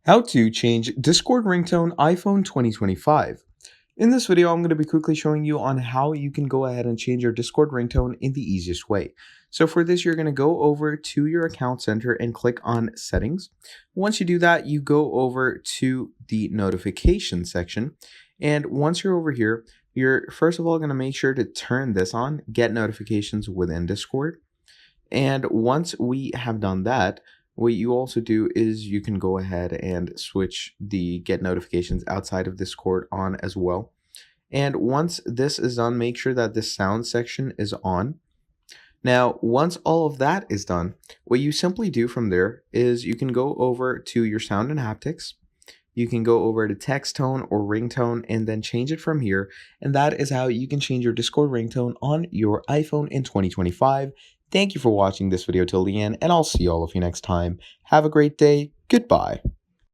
How to change Discord ringtone iPhone 2025. In this video, I'm going to be quickly showing you on how you can go ahead and change your Discord ringtone in the easiest way. So for this, you're going to go over to your account center and click on settings. Once you do that, you go over to the notification section. And once you're over here, you're first of all going to make sure to turn this on, get notifications within Discord. And once we have done that, what you also do is you can go ahead and switch the get notifications outside of Discord on as well. And once this is done, make sure that the sound section is on. Now, once all of that is done, what you simply do from there is you can go over to your sound and haptics. You can go over to text tone or ringtone and then change it from here. And that is how you can change your Discord ringtone on your iPhone in 2025. Thank you for watching this video till the end, and I'll see all of you next time. Have a great day. Goodbye.